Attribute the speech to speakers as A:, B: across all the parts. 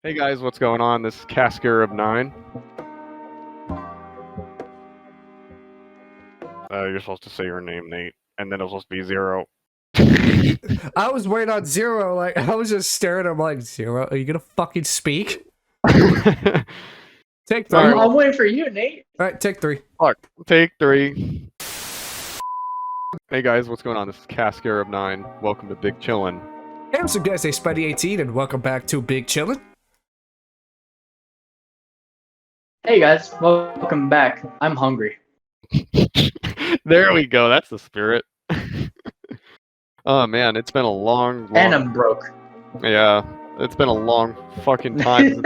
A: Hey guys, what's going on? This is Casker of 9. You're supposed to say your name, Nate, and then it was supposed to be 0.
B: I was waiting on 0. Like, I was just staring at him like, 0, are you gonna fucking speak? Take 3.
A: Alright,
C: I'm waiting for you, Nate.
B: Alright, take 3.
A: Fuck. Take 3. Hey guys, what's going on? This is Casker of 9. Welcome to Big Chillin.
B: Hey, what's up guys, hey Spidey18 and welcome back to Big Chillin.
C: Hey guys, welcome back. I'm hungry.
A: There we go, that's the spirit. Oh man, it's been a long...
C: And I'm broke.
A: Yeah, it's been a long fucking time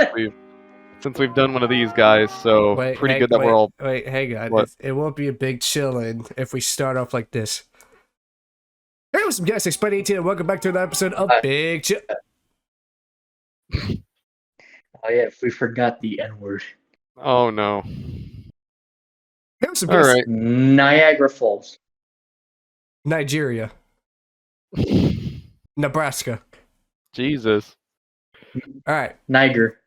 A: since we've done one of these guys, so pretty good that we're all...
B: Wait, hang on.
A: What?
B: It won't be a Big Chillin if we start off like this. Hey, what's up guys, hey Spidey18 and welcome back to another episode of Big Chill.
C: Oh yeah, we forgot the N-word.
A: Oh no.
B: Hey, what's up guys?
A: Alright.
C: Niagara Falls.
B: Nigeria. Nebraska.
A: Jesus.
B: Alright.
C: Niger.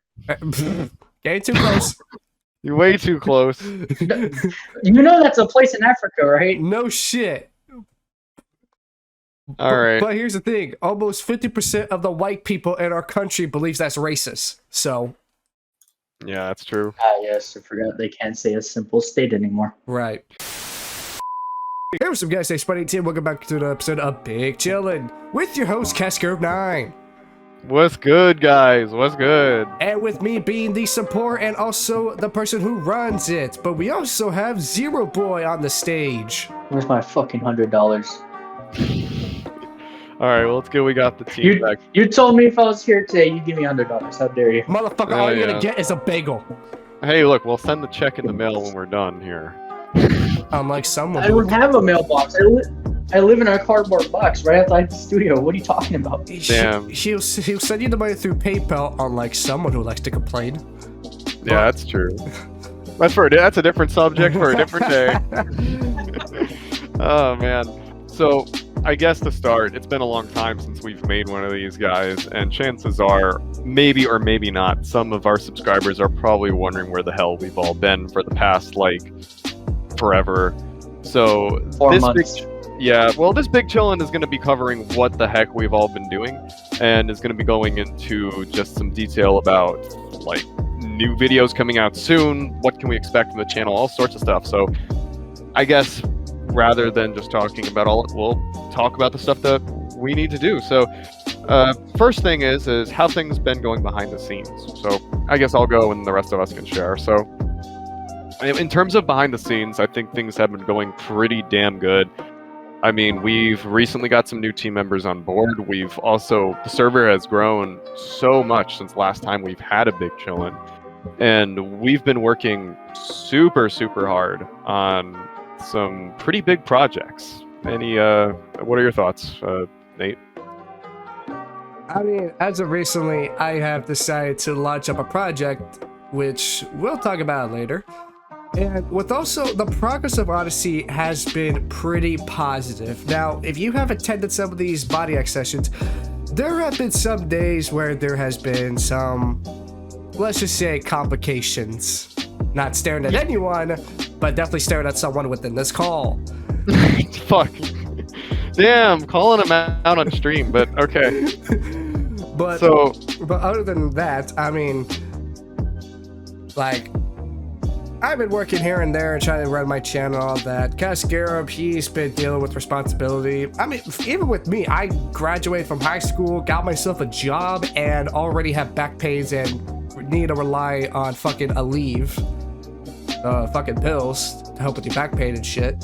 B: Getting too close.
A: You're way too close.
C: You know that's a place in Africa, right?
B: No shit.
A: Alright.
B: But here's the thing. Almost 50% of the white people in our country believes that's racist. So...
A: Yeah, that's true.
C: Ah yes, I forgot they can't say a simple state anymore.
B: Right. Hey, what's up guys, hey Spidey18, welcome back to the episode of Big Chillin' with your host, Casker of 9.
A: What's good, guys? What's good?
B: And with me being the support and also the person who runs it. But we also have Zero Boy on the stage.
C: Where's my fucking $100?
A: Alright, well, it's good we got the team back.
C: You told me if I was here today, you'd give me $100. How dare you?
B: Motherfucker, all you're gonna get is a bagel.
A: Hey, look, we'll send the check in the mail when we're done here.
B: Unlike someone.
C: I don't have a mailbox. I live in a cardboard box right outside the studio. What are you talking about?
A: Damn.
B: He'll send you the money through PayPal, unlike someone who likes to complain.
A: Yeah, that's true. That's a different subject for a different day. Oh, man. So, I guess to start, it's been a long time since we've made one of these guys, and chances are, maybe or maybe not, some of our subscribers are probably wondering where the hell we've all been for the past, like, forever. So,
C: 4 months.
A: This Big Chillin' is going to be covering what the heck we've all been doing, and is going to be going into just some detail about, like, new videos coming out soon, what can we expect from the channel, all sorts of stuff. So, I guess, rather than just talking about we'll talk about the stuff that we need to do. So, first thing is how things been going behind the scenes. So, I guess I'll go and the rest of us can share. So, in terms of behind the scenes, I think things have been going pretty damn good. I mean, we've recently got some new team members on board. The server has grown so much since last time we've had a Big Chillin'. And we've been working super, super hard on some pretty big projects. What are your thoughts, Nate?
B: I mean, as of recently, I have decided to launch up a project, which we'll talk about later. And with also, the progress of Odyssey has been pretty positive. Now, if you have attended some of these Body X sessions, there have been some days where there has been some, let's just say, complications. Not staring at anyone, but definitely staring at someone within this call.
A: Fuck. Damn, calling him out on stream, but okay.
B: But other than that, I mean, like, I've been working here and there and trying to run my channel, all that. Cascarab, he's been dealing with responsibility. I mean, even with me, I graduated from high school, got myself a job, and already have back pains and need to rely on fucking a leave. Fucking pills to help with your back pain and shit.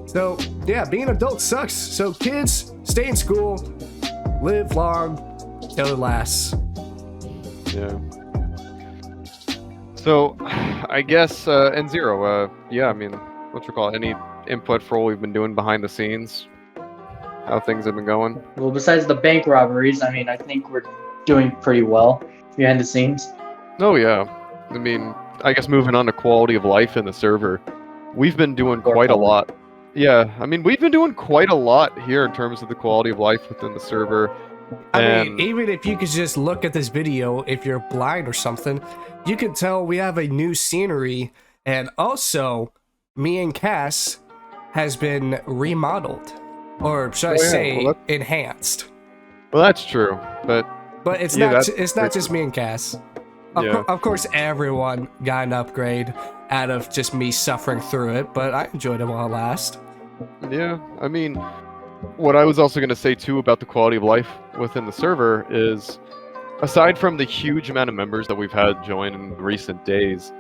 B: So, yeah, being an adult sucks. So, kids, stay in school, live long, till it lasts.
A: Yeah. So, I guess, and Zero, I mean, what's your call? Any input for what we've been doing behind the scenes? How things have been going?
C: Well, besides the bank robberies, I mean, I think we're doing pretty well behind the scenes.
A: Oh, yeah. I mean, I guess moving on to quality of life in the server, we've been doing quite a lot. Yeah, I mean, we've been doing quite a lot here in terms of the quality of life within the server.
B: I
A: And
B: mean, even if you could just look at this video, if you're blind or something, you can tell we have a new scenery, and also me and Cass has been remodeled, or should I
A: Oh, yeah,
B: say,
A: well,
B: enhanced.
A: well, that's true, but
B: But it's
A: Yeah,
B: not.
A: that's
B: It's not just me and Cass.
A: Yeah.
B: Of course, everyone got an upgrade out of just me suffering through it, but I enjoyed it while it lasted.
A: yeah, I mean, what I was also going to say too about the quality of life within the server is, aside from the huge amount of members that we've had join in recent days,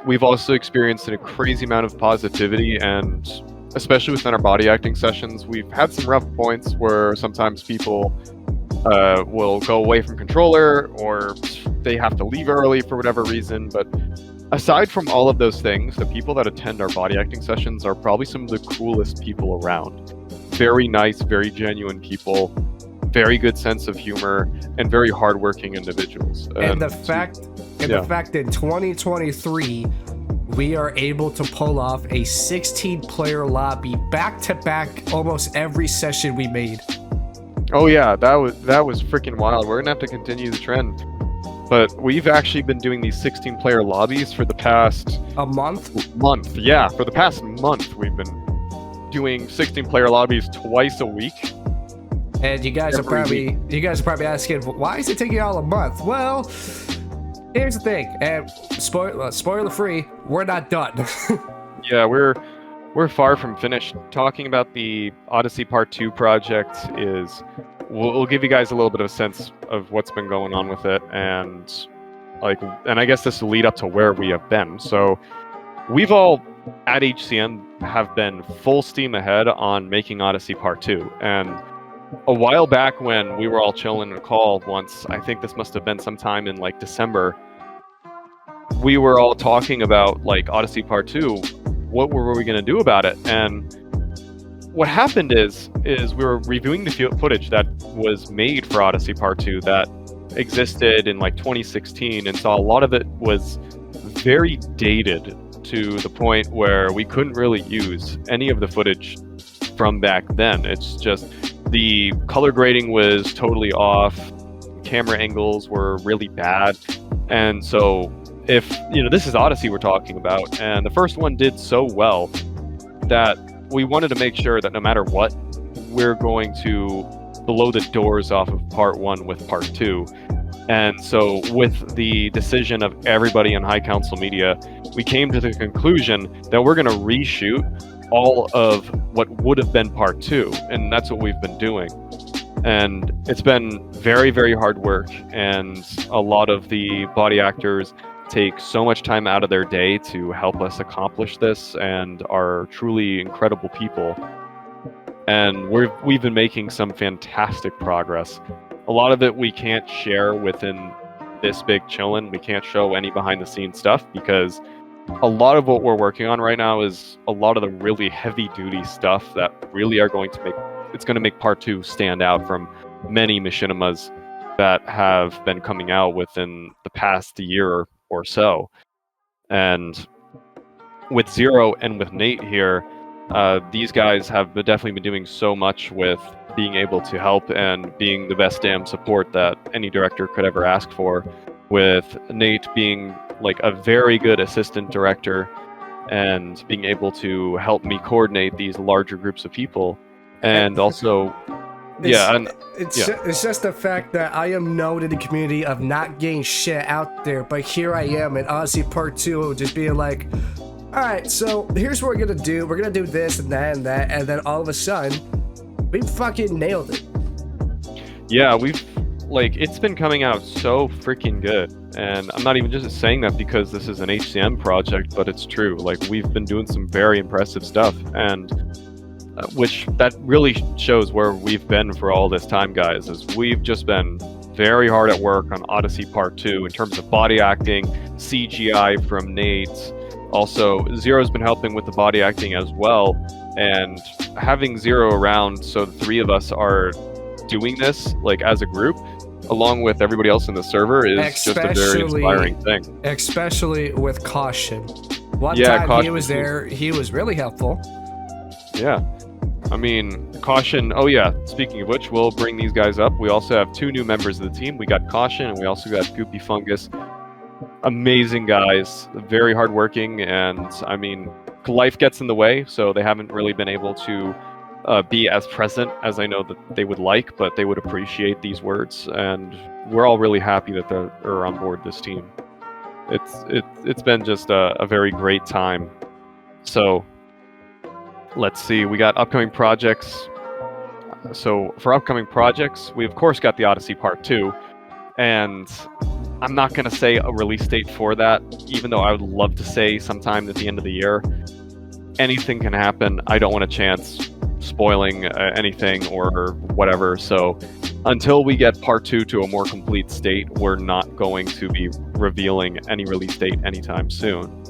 A: we've also experienced a crazy amount of positivity, and especially within our body acting sessions, we've had some rough points where sometimes people will go away from controller, or they have to leave early for whatever reason. But aside from all of those things, the people that attend our body acting sessions are probably some of the coolest people around. Very nice, very genuine people, very good sense of humor, and very hardworking individuals.
B: And the fact in 2023 we are able to pull off a 16-player lobby back to back almost every session we made.
A: Oh yeah, that was freaking wild. We're gonna have to continue the trend. But we've actually been doing these 16-player lobbies for the past
B: month.
A: Yeah, for the past month we've been doing 16-player lobbies twice a week.
B: And you guys are probably asking, why is it taking all a month? Well, here's the thing, and spoiler free, we're not done.
A: Yeah, we're far from finished. Talking about the Odyssey Part 2 project is, we'll give you guys a little bit of a sense of what's been going on with it, and I guess this will lead up to where we have been. So we've all at HCM have been full steam ahead on making Odyssey Part 2, and a while back when we were all chilling in a call once, I think this must have been sometime in like December, we were all talking about like Odyssey Part 2. What were we going to do about it? And what happened is we were reviewing the footage that was made for Odyssey Part 2 that existed in like 2016, and saw a lot of it was very dated to the point where we couldn't really use any of the footage from back then. It's just the color grading was totally off, camera angles were really bad, and so if, this is Odyssey we're talking about, and the first one did so well that we wanted to make sure that no matter what, we're going to blow the doors off of Part 1 with Part 2. And so with the decision of everybody in High Council Media, we came to the conclusion that we're going to reshoot all of what would have been Part 2, and that's what we've been doing. And it's been very, very hard work, and a lot of the body actors take so much time out of their day to help us accomplish this, and are truly incredible people. And we've been making some fantastic progress. A lot of it we can't share within this big Chillin. We can't show any behind the scenes stuff, because a lot of what we're working on right now is a lot of the really heavy duty stuff that really are going to make Part 2 stand out from many Machinimas that have been coming out within the past year or so. And with Zero and with Nate here, these guys have definitely been doing so much with being able to help and being the best damn support that any director could ever ask for, with Nate being like a very good assistant director and being able to help me coordinate these larger groups of people. And also
B: it's just the fact that I am known in the community of not getting shit out there, but here I am in Odyssey Part 2 just being like, alright, so here's what we're gonna do. We're gonna do this and that and that, and then all of a sudden, we fucking nailed it.
A: Yeah, it's been coming out so freaking good. And I'm not even just saying that because this is an HCM project, but it's true. Like, we've been doing some very impressive stuff, and which that really shows where we've been for all this time, guys, is we've just been very hard at work on Odyssey Part 2 in terms of body acting, CGI from Nate. Also, Zero's been helping with the body acting as well, and having Zero around, so the three of us are doing this like as a group, along with everybody else in the server, is just a very inspiring thing.
B: Especially with Caution. One
A: time
B: Caution he was there, he was really helpful.
A: Yeah. I mean, Caution. Oh yeah, speaking of which, we'll bring these guys up. We also have 2 new members of the team. We got Caution, and we also got Goopy Fungus. Amazing guys, very hardworking, and I mean, life gets in the way, so they haven't really been able to be as present as I know that they would like, but they would appreciate these words, and we're all really happy that they're on board this team. It's been just a very great time. So let's see, we got upcoming projects. So for upcoming projects, we of course got the Odyssey Part 2, and I'm not going to say a release date for that, even though I would love to say sometime at the end of the year. Anything can happen. I don't want a chance spoiling anything or whatever, so until we get Part 2 to a more complete state, we're not going to be revealing any release date anytime soon.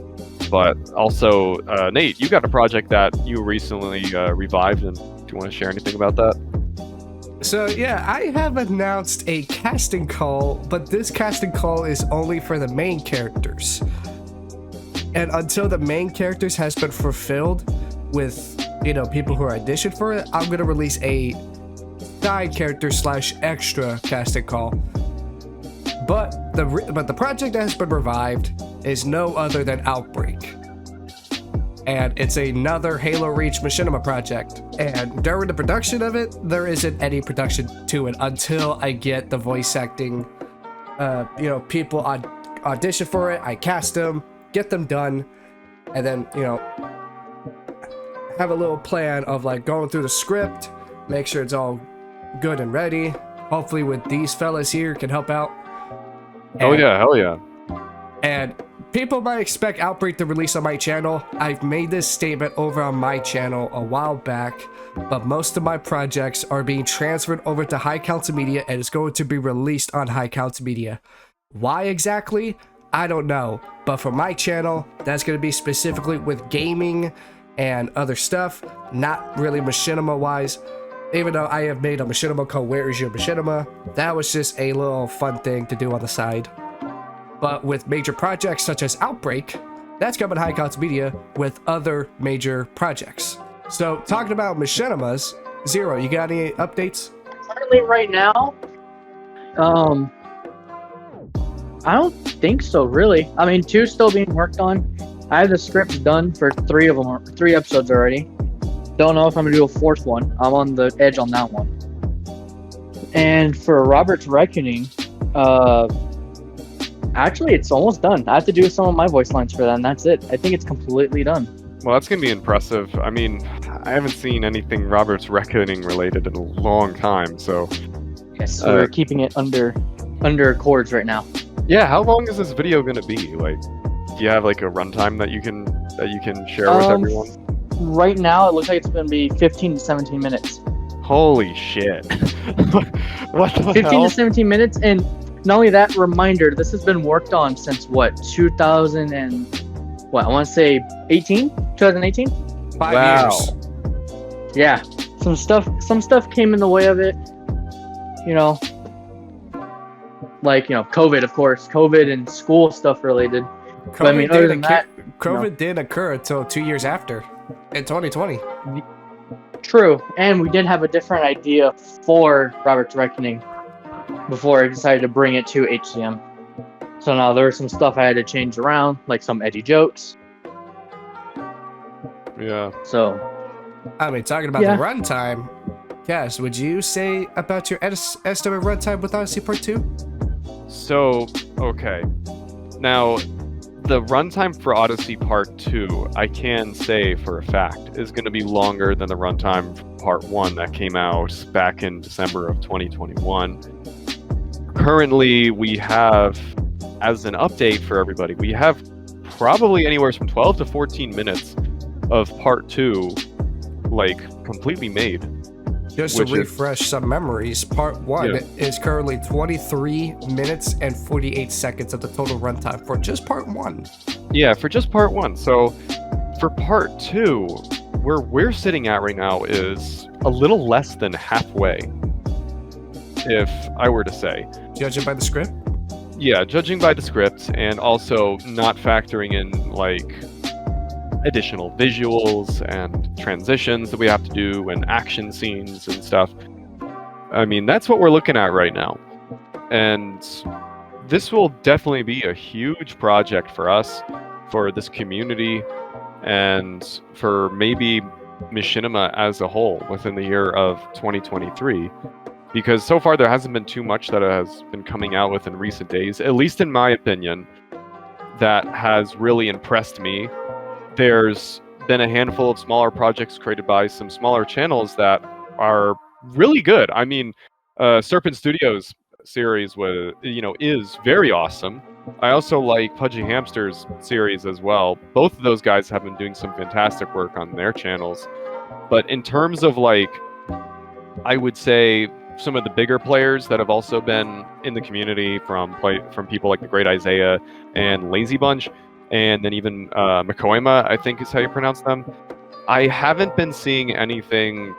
A: But also, Nate, you got a project that you recently revived, and do you want to share anything about that?
B: So yeah, I have announced a casting call, but this casting call is only for the main characters. And until the main characters has been fulfilled with, people who are auditioned for it, I'm gonna release a side character / extra casting call. But the project that has been revived is no other than Outbreak. And it's another Halo Reach Machinima project. And during the production of it, there isn't any production to it until I get the voice acting, people audition for it, I cast them, get them done, and then, have a little plan of like going through the script, make sure it's all good and ready. Hopefully with these fellas here can help out.
A: Oh yeah, hell yeah.
B: And people might expect Outbreak to release on my channel. I've made this statement over on my channel a while back, but most of my projects are being transferred over to High Council Media and is going to be released on High Council Media. Why exactly? I don't know. But for my channel, that's going to be specifically with gaming and other stuff, not really Machinima wise. Even though I have made a Machinima called Where Is Your Machinima, that was just a little fun thing to do on the side. But with major projects such as Outbreak, that's coming to High Council Media with other major projects. So talking about Machinimas, Zero, you got any updates?
C: Currently, right now, I don't think so, really. I mean, 2's still being worked on. I have the scripts done for 3 of them, 3 episodes already. Don't know if I'm gonna do a 4th one. I'm on the edge on that one. And for Robert's Reckoning, actually, it's almost done. I have to do some of my voice lines for that, and that's it. I think it's completely done.
A: Well, that's going to be impressive. I mean, I haven't seen anything Robert's Reckoning related in a long time, so...
C: Yes, we're keeping it under chords right now.
A: Yeah, how long is this video going to be? Like, do you have like a runtime that you can share with everyone?
C: Right now, it looks like it's going to be 15 to 17 minutes.
A: Holy shit. What the
C: 15
A: hell?
C: to 17 minutes, and not only that, reminder, this has been worked on since what, 2000 and what, I want to say 2018?
B: 5
A: Wow.
B: years.
C: Yeah, some stuff came in the way of it, like, COVID, of course, COVID and school stuff related.
B: COVID,
C: But I mean, other than that,
B: COVID didn't occur until 2 years after, in 2020.
C: True, and we did have a different idea for Robert's Reckoning before I decided to bring it to HCM. So now there's some stuff I had to change around, like some edgy jokes.
A: Yeah.
C: So,
B: I mean, talking about the runtime, Cass, would you say about your estimate runtime with Odyssey Part 2?
A: So, okay. Now, the runtime for Odyssey Part 2, I can say for a fact, is going to be longer than the runtime for Part 1 that came out back in December of 2021. Currently, we have, as an update for everybody, we have probably anywhere from 12 to 14 minutes of Part 2, like, completely made.
B: Just to refresh some memories, Part 1 is currently 23 minutes and 48 seconds of the total runtime for just Part 1.
A: Yeah, for just Part 1. So, for Part 2, where we're sitting at right now is a little less than halfway, if I were to say.
B: Judging by the script?
A: Yeah, judging by the script, and also not factoring in, like, additional visuals and transitions that we have to do and action scenes and stuff. I mean, that's what we're looking at right now. And this will definitely be a huge project for us, for this community, and for maybe Machinima as a whole within the year of 2023. Because so far there hasn't been too much that has been coming out within recent days, at least in my opinion, that has really impressed me. There's been a handful of smaller projects created by some smaller channels that are really good. I mean, Serpent Studios series is very awesome. I also like Pudgy Hamster's series as well. Both of those guys have been doing some fantastic work on their channels. But in terms of I would say some of the bigger players that have also been in the community from people like the Great Isaiah and Lazy Bunch, and then even Machinima, I think is how you pronounce them. I haven't been seeing anything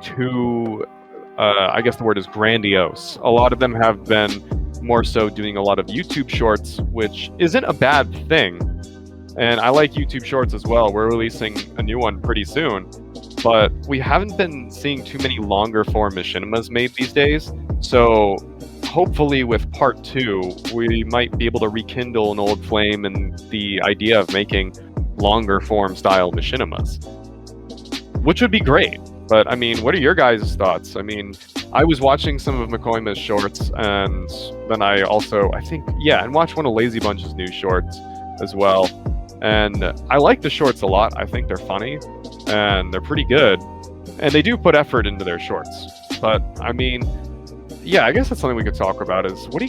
A: too, I guess the word is grandiose. A lot of them have been more so doing a lot of YouTube shorts, which isn't a bad thing. And I like YouTube shorts as well. We're releasing a new one pretty soon. But we haven't been seeing too many longer form Machinimas made these days. So hopefully with part 2, we might be able to rekindle an old flame and the idea of making longer form style Machinimas, which would be great. But I mean, what are your guys' thoughts? I mean, I was watching some of Makoima's shorts, and then I also, and watched one of Lazy Bunch's new shorts as well. And I like the shorts a lot. I think they're funny, and they're pretty good. And they do put effort into their shorts. But, I mean, yeah, I guess that's something we could talk about is, how do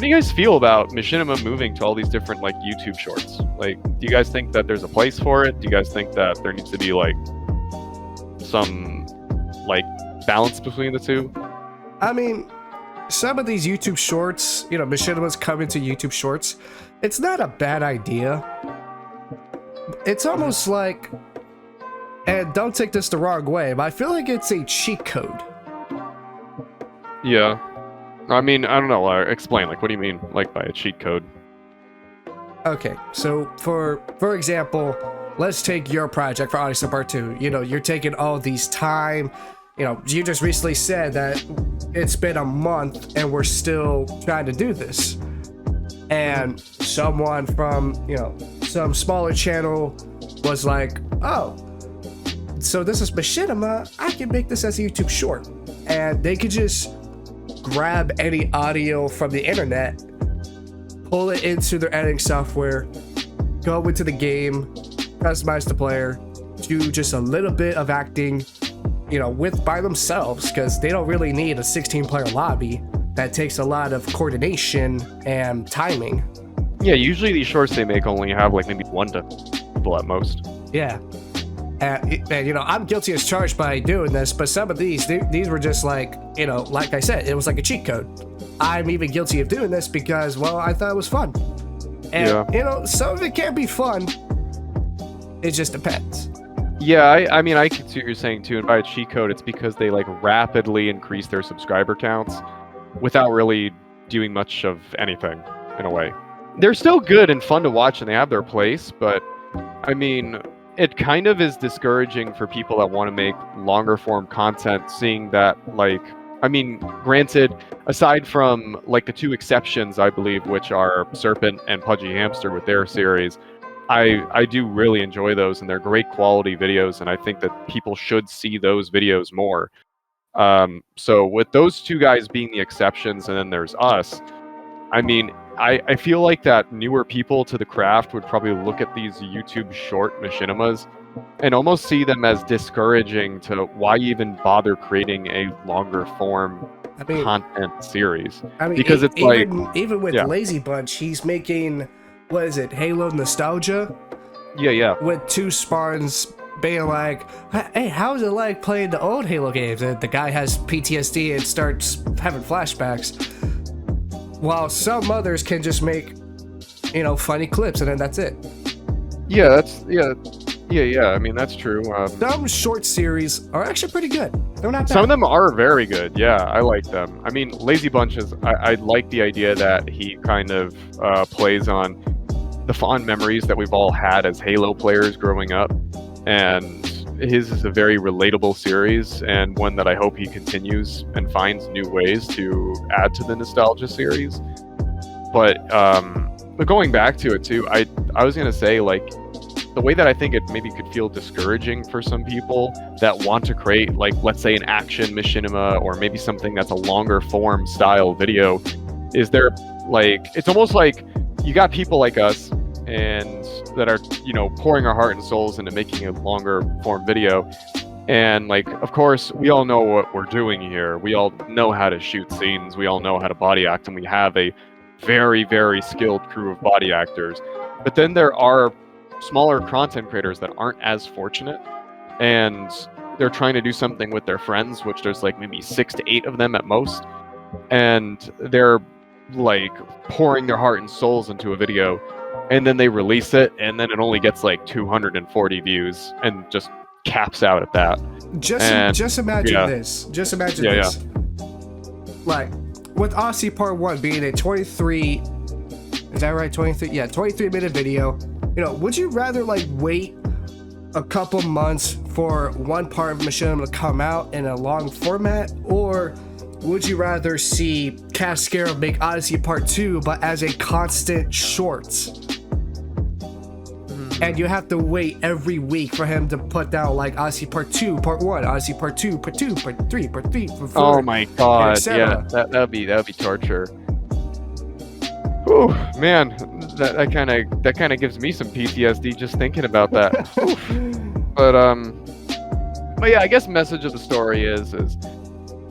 A: you guys feel about Machinima moving to all these different, YouTube shorts? Do you guys think that there's a place for it? Do you guys think that there needs to be, some balance between the two?
B: I mean, some of these YouTube shorts, Machinima's coming to YouTube shorts. It's not a bad idea. It's almost like, and don't take this the wrong way, but I feel like it's a cheat code.
A: Yeah. I mean, I don't know. Explain. What do you mean, by a cheat code?
B: Okay, so for example, let's take your project for Odyssey Part 2. You're taking all these time. You just recently said that it's been a month and we're still trying to do this. And someone from, some smaller channel was like, oh, so this is Machinima, I can make this as a YouTube short. And they could just grab any audio from the internet, pull it into their editing software, go into the game, customize the player, do just a little bit of acting, by themselves, because they don't really need a 16-player lobby that takes a lot of coordination and timing.
A: Yeah, usually these shorts they make only have maybe 1 to people at most.
B: Yeah. And I'm guilty as charged by doing this, but some of these were just like I said, it was like a cheat code. I'm even guilty of doing this because, well, I thought it was fun. And, some of it can be fun. It just depends.
A: Yeah, I mean, I can see what you're saying too, and by a cheat code, it's because they rapidly increase their subscriber counts without really doing much of anything, in a way. They're still good and fun to watch, and they have their place, but, I mean, it kind of is discouraging for people that want to make longer form content, seeing that, granted, aside from, the 2 exceptions, I believe, which are Serpent and Pudgy Hamster with their series, I do really enjoy those, and they're great quality videos, and I think that people should see those videos more. So with those 2 guys being the exceptions, and then there's us, I mean, I feel like that newer people to the craft would probably look at these YouTube short Machinimas and almost see them as discouraging to why even bother creating a longer form content series. Because it's
B: even with Lazy Bunch, he's making, what is it, Halo Nostalgia?
A: Yeah.
B: With 2 Spartans being like, hey, how's it like playing the old Halo games? And the guy has PTSD and starts having flashbacks. While some others can just make, funny clips and then that's it.
A: Yeah, I mean, that's true.
B: Some short series are actually pretty good. They're not bad.
A: Some of them are very good. Yeah, I like them. I mean, Lazy Bunch I like the idea that he kind of plays on the fond memories that we've all had as Halo players growing up, and his is a very relatable series, and one that I hope he continues and finds new ways to add to the nostalgia series. But going back to it too, I was gonna say, like, the way that I think it maybe could feel discouraging for some people that want to create, like, let's say an action machinima, or maybe something that's a longer form style video, is there, like, it's almost like you got people like us and that are, you know, pouring our heart and souls into making a longer form video. And, like, of course, we all know what we're doing here. We all know how to shoot scenes. We all know how to body act, and we have a very, very skilled crew of body actors. But then there are smaller content creators that aren't as fortunate, and they're trying to do something with their friends, which there's like maybe 6 to 8 of them at most, and they're like pouring their heart and souls into a video, and then they release it, and then it only gets like 240 views and just caps out at that.
B: Just imagine this. Just imagine this. Like, with Odyssey Part 1 being a 23, is that right? 23? Yeah, 23-minute video. You know, would you rather, like, wait a couple months for one part of Machinima to come out in a long format, or would you rather see Cascaro make Odyssey Part 2 but as a constant shorts? And you have to wait every week for him to put down, like, Odyssey Part 2, Part 1, Odyssey Part 2, Part 2, Part 3, Part 3, Part 4.
A: Oh my god, yeah, that'd be torture. Whew, man, that kind of gives me some PTSD just thinking about that. But yeah, I guess message of the story is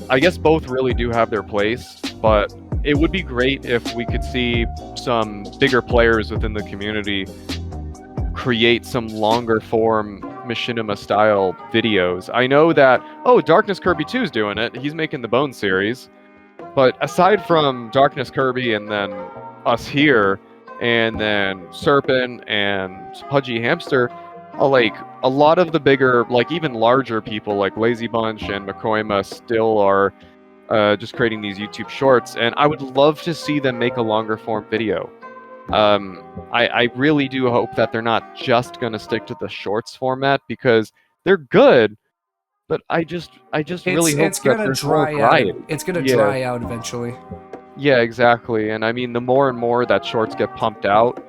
A: I guess both really do have their place, but it would be great if we could see some bigger players within the community create some longer form Machinima style videos. I know that, Darkness Kirby 2 is doing it. He's making the Bone series. But aside from Darkness Kirby and then us here, and then Serpent and Pudgy Hamster, like, a lot of the bigger, like, even larger people like Lazy Bunch and Makoima still are just creating these YouTube shorts, and I would love to see them make a longer form video. I really do hope that they're not just gonna stick to the shorts format, because they're good, but I just really hope that there's more variety.
B: It's gonna dry out eventually.
A: Yeah, exactly. And I mean, the more and more that shorts get pumped out,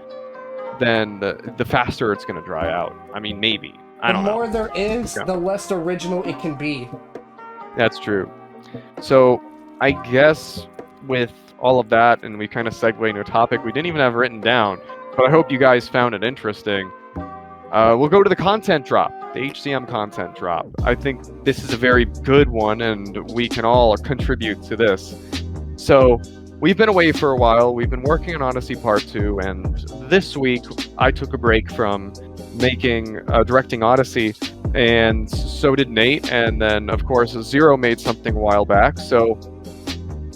A: then the faster it's gonna dry out. I mean, maybe. I don't know.
B: The more there is, the less original it can be.
A: That's true. So, I guess with all of that, and we kind of segue into a topic we didn't even have written down, but I hope you guys found it interesting. We'll go to the content drop, the HCM content drop. I think this is a very good one, and we can all contribute to this. So, we've been away for a while. We've been working on Odyssey Part 2, and this week I took a break from directing Odyssey, and so did Nate, and then, of course, Zero made something a while back. So,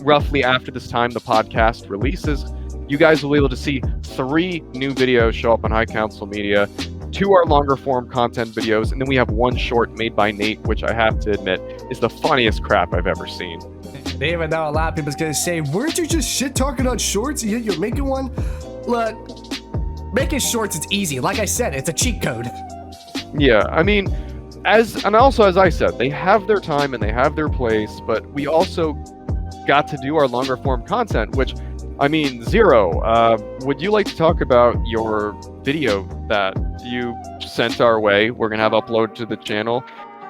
A: roughly after this time the podcast releases, you guys will be able to see 3 new videos show up on High Council Media. 2 are longer form content videos, and then we have 1 short made by Nate, which I have to admit is the funniest crap I've ever seen.
B: They even know a lot of people's gonna say, weren't you just shit talking on shorts and yet you're making one? Look, making shorts is easy. Like I said, it's a cheat code.
A: Yeah, I mean, as I said, they have their time and they have their place, but we also got to do our longer form content, which, I mean, Zero, would you like to talk about your video that you sent our way? We're gonna have upload to the channel.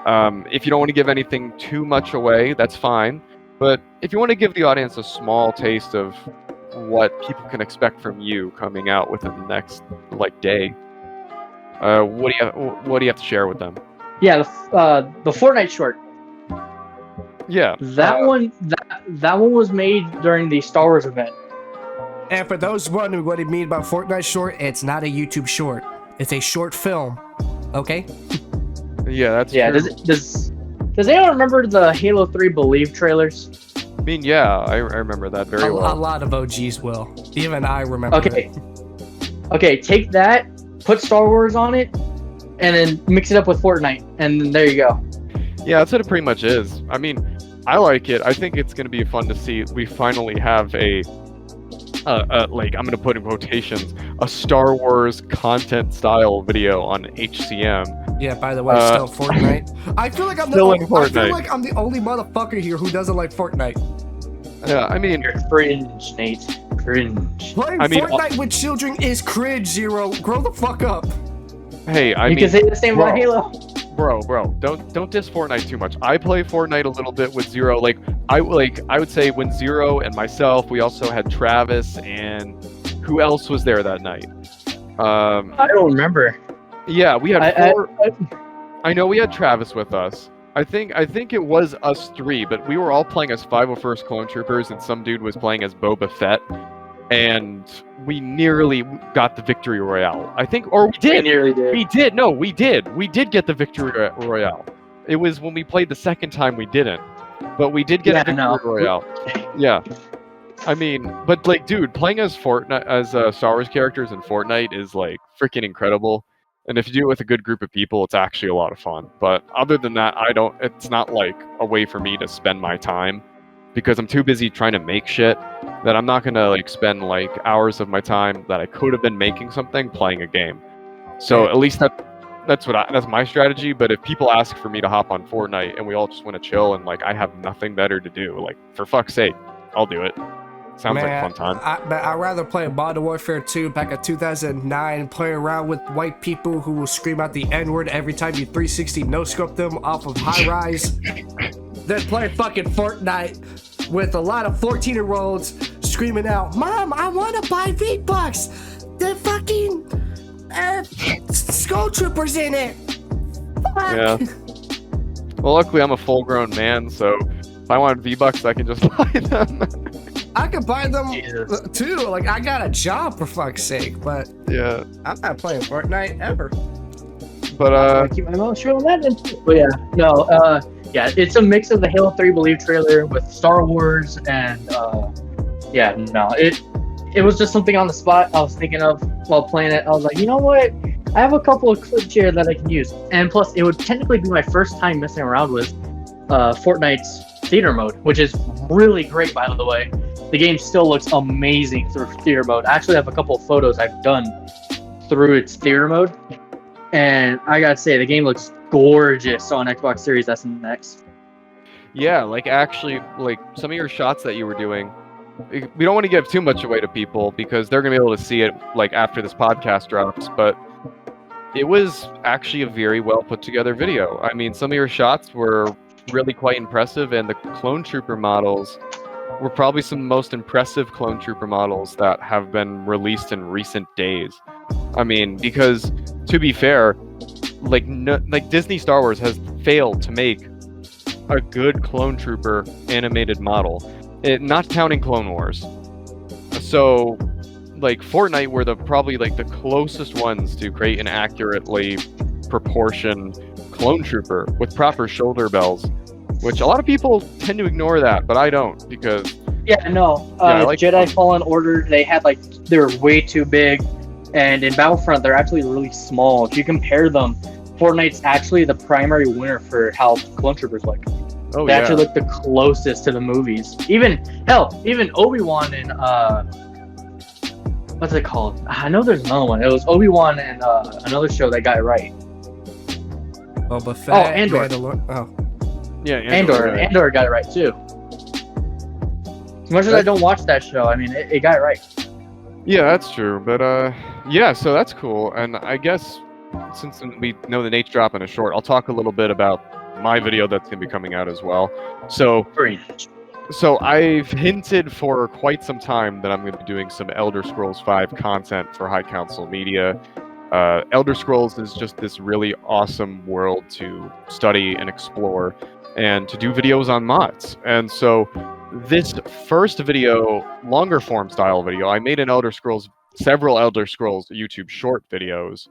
A: If you don't want to give anything too much away, that's fine. But if you want to give the audience a small taste of what people can expect from you coming out within the next, like, day, what do you have to share with them?
C: Yeah, the Fortnite short.
A: Yeah.
C: That one was made during the Star Wars event.
B: And for those wondering what he mean about Fortnite short, it's not a YouTube short. It's a short film. Okay?
A: Yeah, that's true.
C: Does anyone remember the Halo 3 Believe trailers?
A: I mean, yeah, I remember that very well.
B: A lot of OGs will. Even I remember
C: it. Okay, take that, put Star Wars on it, and then mix it up with Fortnite, and then there you go.
A: Yeah, that's what it pretty much is. I mean, I like it. I think it's going to be fun to see. We finally have a like I'm gonna put in quotations, a Star Wars content style video on HCM.
B: Yeah, by the way, still Fortnite. I feel like I'm
A: Still in
B: I
A: Fortnite.
B: feel like I'm the only motherfucker here who doesn't like Fortnite.
A: Yeah, I mean,
C: You're cringe, Nate. Cringe.
B: Playing
A: I mean,
B: Fortnite with children is cringe, Zero. Grow the fuck up.
A: hey, I
C: You
A: mean,
C: can say the same about Halo.
A: bro, don't diss Fortnite too much. I play Fortnite a little bit with Zero. I would say when Zero and myself, we also had Travis, and who else was there that night?
C: I don't remember.
A: Yeah, we had
C: I-
A: four. I know we had Travis with us. I think it was us three, but we were all playing as 501st Clone Troopers, and some dude was playing as Boba Fett, and we nearly got the victory royale. I think, or we
C: I
A: did.
C: nearly did.
A: We did. No, we did. We did get the victory royale. It was when we played the second time we didn't, but we did get a victory royale. Yeah. I mean, but like, dude, playing as Fortnite as Star Wars characters in Fortnite is like freaking incredible. And if you do it with a good group of people, it's actually a lot of fun. But other than that, it's not like a way for me to spend my time because I'm too busy trying to make shit that I'm not gonna like spend like hours of my time that I could have been making something playing a game. So at least that's my strategy. But if people ask for me to hop on Fortnite and we all just want to chill and like I have nothing better to do, like for fuck's sake, I'll do it. Sounds like a fun time.
B: I'd rather play Modern Warfare 2 back in 2009, play around with white people who will scream out the N-word every time you 360 no-scope them off of high rise, than play fucking Fortnite with a lot of 14-year-olds screaming out, "Mom, I want to buy V-Bucks! The fucking Skull Troopers in it!" Fuck.
A: Yeah. Well, luckily I'm a full-grown man, so if I want V-Bucks, I can just buy them.
B: I could buy them
C: Jesus.
B: too. Like, I got a job for fuck's sake, but
A: Yeah.
B: I'm not playing Fortnite ever.
A: But
C: I keep my mouth shut on that. But yeah, no, yeah, it's a mix of the Halo 3 Believe trailer with Star Wars and yeah, no, it was just something on the spot I was thinking of while playing it. I was like, you know what? I have a couple of clips here that I can use, and plus, it would technically be my first time messing around with Fortnite's theater mode, which is really great, by the way. The game still looks amazing through theater mode. I actually have a couple of photos I've done through its theater mode, and I gotta say, the game looks gorgeous on Xbox Series S and X.
A: yeah, like actually, like some of your shots that you were doing, we don't want to give too much away to people because they're gonna be able to see it like after this podcast drops. But it was actually a very well put together video. I mean, some of your shots were really quite impressive, and the clone trooper models were probably some of the most impressive clone trooper models that have been released in recent days. I mean, because to be fair, like Disney Star Wars has failed to make a good clone trooper animated model, not counting Clone Wars. So, like Fortnite were probably like the closest ones to create an accurately proportioned clone trooper with proper shoulder bells, which a lot of people tend to ignore that, but I don't because
C: Yeah, no,
A: I like
C: Jedi Fallen Order, they were way too big, and in Battlefront, they're actually really small. If you compare them, Fortnite's actually the primary winner for how clone troopers look.
A: oh
C: They
A: yeah,
C: actually look the closest to the movies. Even Obi-Wan and what's it called? I know there's another one. It was Obi-Wan and another show that got it right.
B: Boba Fett.
C: Andor.
A: yeah,
C: Andor got it right too. As much as I don't watch that show, I mean, it got it right.
A: Yeah, that's true. But yeah, so that's cool. And I guess since we know the Nate's dropping a short, I'll talk a little bit about my video that's gonna be coming out as well. So I've hinted for quite some time that I'm going to be doing some Elder Scrolls V content for High Council Media. Elder Scrolls is just this really awesome world to study and explore and to do videos on mods. And so this first video, longer form style video, I made several Elder Scrolls YouTube short videos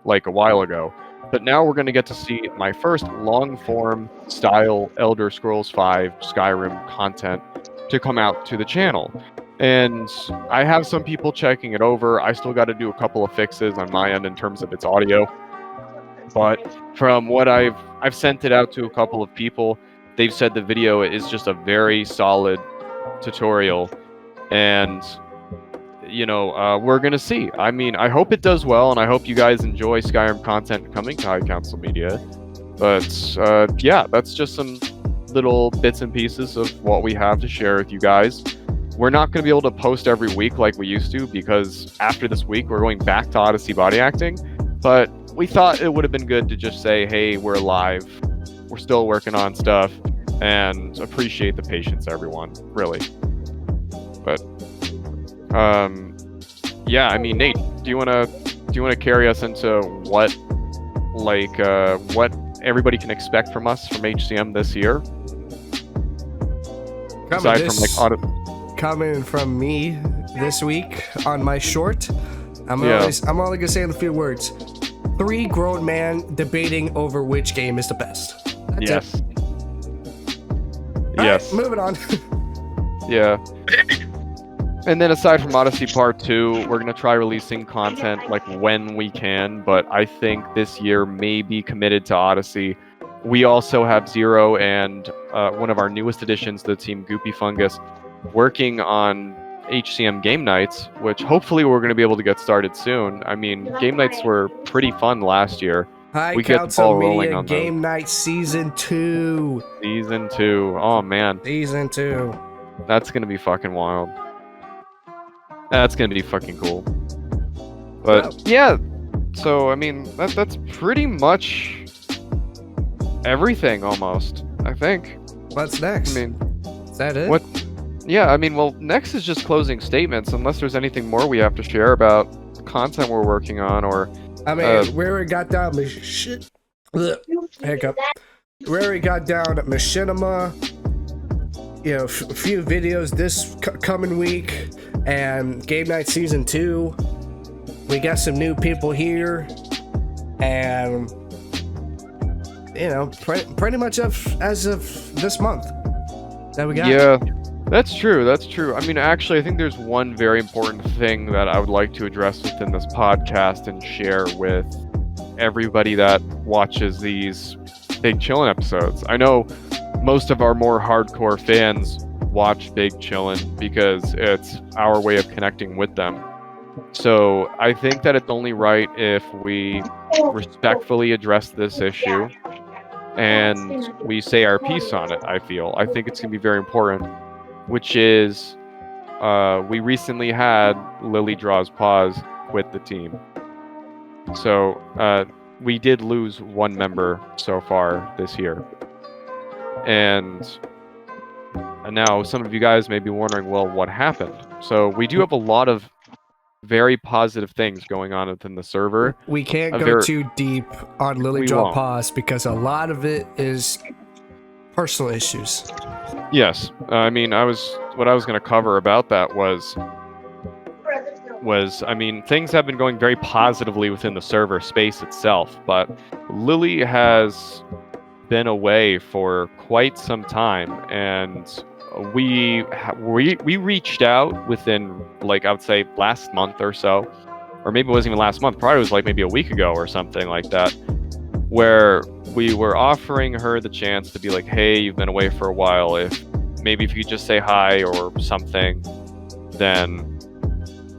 A: like a while ago. But now we're going to get to see my first long-form style Elder Scrolls V Skyrim content to come out to the channel. And I have some people checking it over. I still got to do a couple of fixes on my end in terms of its audio. But from what I've sent it out to a couple of people, they've said the video is just a very solid tutorial. And we're gonna see. I mean, I hope it does well, and I hope you guys enjoy Skyrim content coming to High Council Media. But yeah, that's just some little bits and pieces of what we have to share with you guys. We're not going to be able to post every week like we used to, because after this week we're going back to Odyssey body acting. But we thought it would have been good to just say, hey, we're alive, we're still working on stuff, and appreciate the patience, everyone, really. But yeah, I mean, Nate, do you want to carry us into what everybody can expect from us from HCM this year? Aside from
B: coming from me this week on my short, I'm only gonna say in a few words: 3 grown men debating over which game is the best. That's it.
A: Yes.
B: Right, moving on.
A: Yeah. And then aside from Odyssey Part 2, we're going to try releasing content like when we can, but I think this year may be committed to Odyssey. We also have Zero and one of our newest additions to the team, Goopy Fungus, working on HCM game nights, which hopefully we're going to be able to get started soon. I mean, game nights were pretty fun last year.
B: High Council Media Game Night Season 2.
A: Season 2. Oh, man.
B: Season 2.
A: That's going to be fucking wild. That's gonna be fucking cool. But yeah, so I mean that's pretty much everything almost, I think.
B: What's next?
A: I mean,
B: is that it?
A: What? Yeah, I mean, well, next is just closing statements, unless there's anything more we have to share about the content we're working on, or.
B: I mean, where we got down hiccup. Where we got down at Machinima. You know, a few videos this coming week, and Game Night Season 2. We got some new people here, and you know, pretty much as of this month that we got.
A: Yeah, that's true. That's true. I mean, actually, I think there's one very important thing that I would like to address within this podcast and share with everybody that watches these Big Chillin' episodes. I know most of our more hardcore fans watch Big Chillin' because it's our way of connecting with them. So I think that it's only right if we respectfully address this issue and we say our piece on it, I think it's going to be very important, which is we recently had Lily Draws Paws quit the team. So we did lose one member so far this year. And now some of you guys may be wondering, well, what happened? So we do have a lot of very positive things going on within the server.
B: We can't go too deep on Lily Draw Paws because a lot of it is personal issues.
A: Yes. I mean, what I was going to cover about that was, I mean, things have been going very positively within the server space itself, but Lily has been away for quite some time, and we reached out within, like, I would say last month or so, or maybe it wasn't even last month, probably was like maybe a week ago or something like that, where we were offering her the chance to be like, hey, you've been away for a while, if you could just say hi or something, then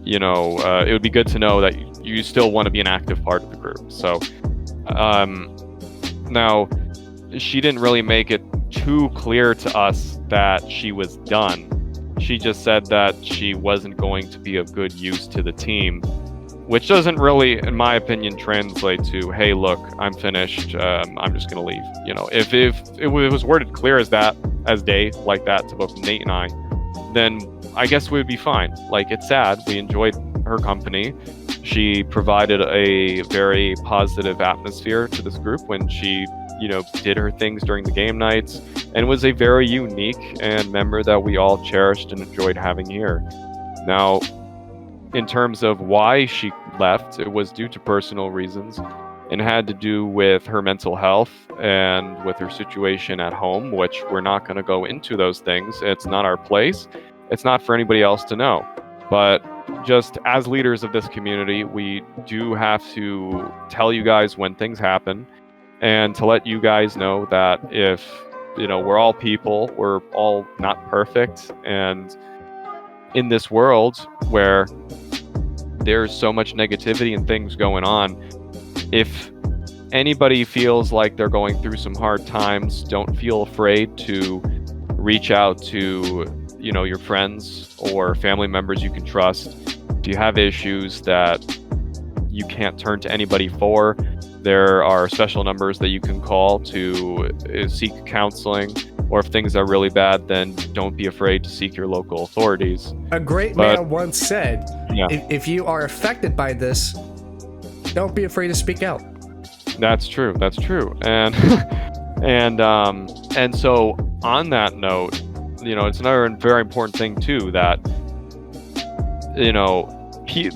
A: you know, it would be good to know that you still want to be an active part of the group. So now she didn't really make it too clear to us that she was done. She just said that she wasn't going to be of good use to the team, which doesn't really, in my opinion, translate to, hey, look, I'm finished, I'm just going to leave. You know, if it was worded clear as day, like that to both Nate and I, then I guess we would be fine. Like, it's sad. We enjoyed her company. She provided a very positive atmosphere to this group when she, you know, did her things during the game nights, and was a very unique and member that we all cherished and enjoyed having here. Now, in terms of why she left, it was due to personal reasons and had to do with her mental health and with her situation at home, which we're not going to go into those things. It's not our place. It's not for anybody else to know. But just as leaders of this community, we do have to tell you guys when things happen, and to let you guys know that if, you know, we're all people, we're all not perfect, and in this world where there's so much negativity and things going on, if anybody feels like they're going through some hard times, don't feel afraid to reach out to, your friends or family members you can trust. If you have issues that you can't turn to anybody for, there are special numbers that you can call to seek counseling. Or if things are really bad, then don't be afraid to seek your local authorities.
B: A great man once said,
A: yeah.
B: if you are affected by this, don't be afraid to speak out.
A: That's true. And and so on that note, it's another very important thing too, that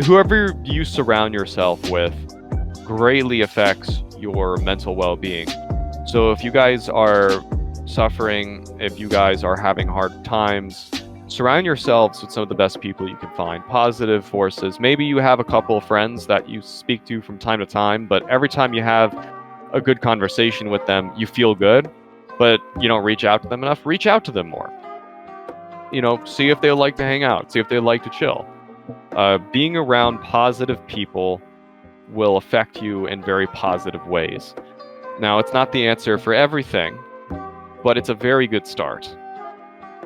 A: whoever you surround yourself with greatly affects your mental well-being. So if you guys are suffering, if you guys are having hard times, surround yourselves with some of the best people you can find, positive forces. Maybe you have a couple of friends that you speak to from time to time, but every time you have a good conversation with them, you feel good, but you don't reach out to them enough. Reach out to them more. See if they like to hang out, see if they like to chill. Being around positive people will affect you in very positive ways. Now, it's not the answer for everything, but it's a very good start.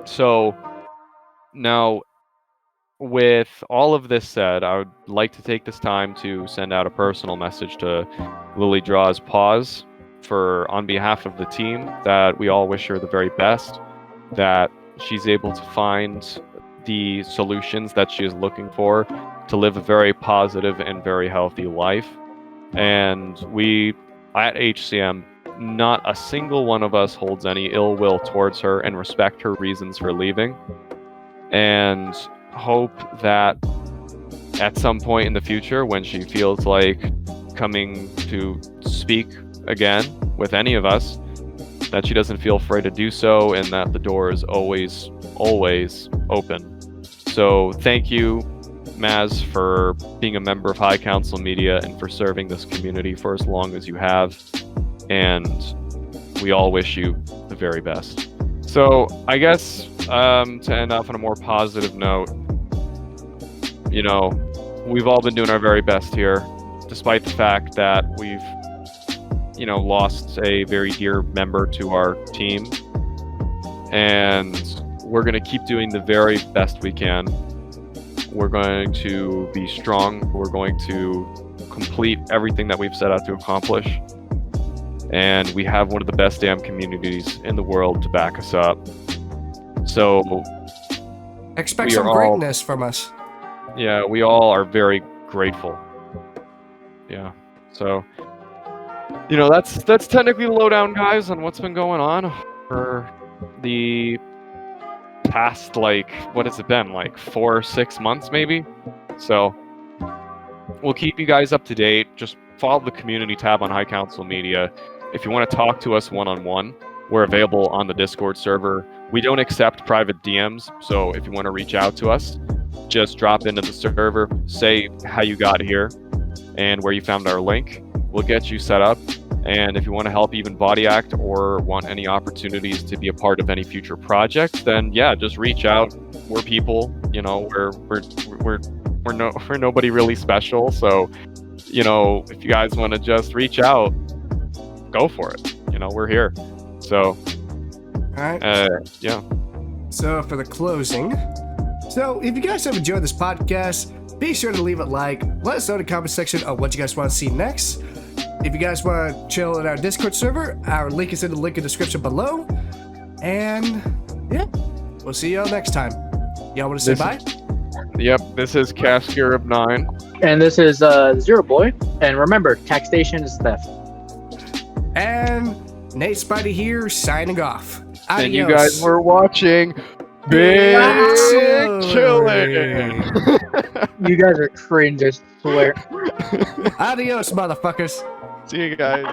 A: So now, with all of this said, I would like to take this time to send out a personal message to Lily Draw's Paws on behalf of the team, that we all wish her the very best, that she's able to find the solutions that she is looking for to live a very positive and very healthy life. And we, at HCM, not a single one of us holds any ill will towards her and respect her reasons for leaving, and hope that at some point in the future, when she feels like coming to speak again with any of us, that she doesn't feel afraid to do so, and that the door is always open. So thank you, Maz, for being a member of High Council Media and for serving this community for as long as you have. And we all wish you the very best. So I guess to end off on a more positive note, we've all been doing our very best here, despite the fact that we've, lost a very dear member to our team. And we're going to keep doing the very best we can. We're going to be strong. We're going to complete everything that we've set out to accomplish. And we have one of the best damn communities in the world to back us up. So
B: expect some greatness from us.
A: Yeah, we all are very grateful. Yeah. So, that's technically the lowdown, guys, on what's been going on for the past, what has it been, 4 or 6 months maybe? So we'll keep you guys up to date. Just follow the community tab on High Council Media. If you want to talk to us one-on-one, we're available on the Discord server. We don't accept private DMs, so if you want to reach out to us, just drop into the server, say how you got here and where you found our link. We'll get you set up. And if you want to help even Body Act or want any opportunities to be a part of any future projects, then yeah, just reach out. We're people, we're nobody really special. So, if you guys want to just reach out, go for it. We're here. So,
B: all right.
A: Yeah.
B: So for the closing, if you guys have enjoyed this podcast, be sure to leave a like. Let us know in the comment section of what you guys want to see next. If you guys want to chill in our Discord server, our link is in the link in the description below. And yeah, we'll see y'all next time. Y'all want to say bye?
A: Yep, this is Casker of 9.
C: And this is Zero Boy. And remember, taxation is theft.
B: And Nate Spidey here, signing off. Adios.
A: And you guys were watching Big Chillin.
C: You guys are cringe, I swear.
B: Adios, motherfuckers.
A: See you guys.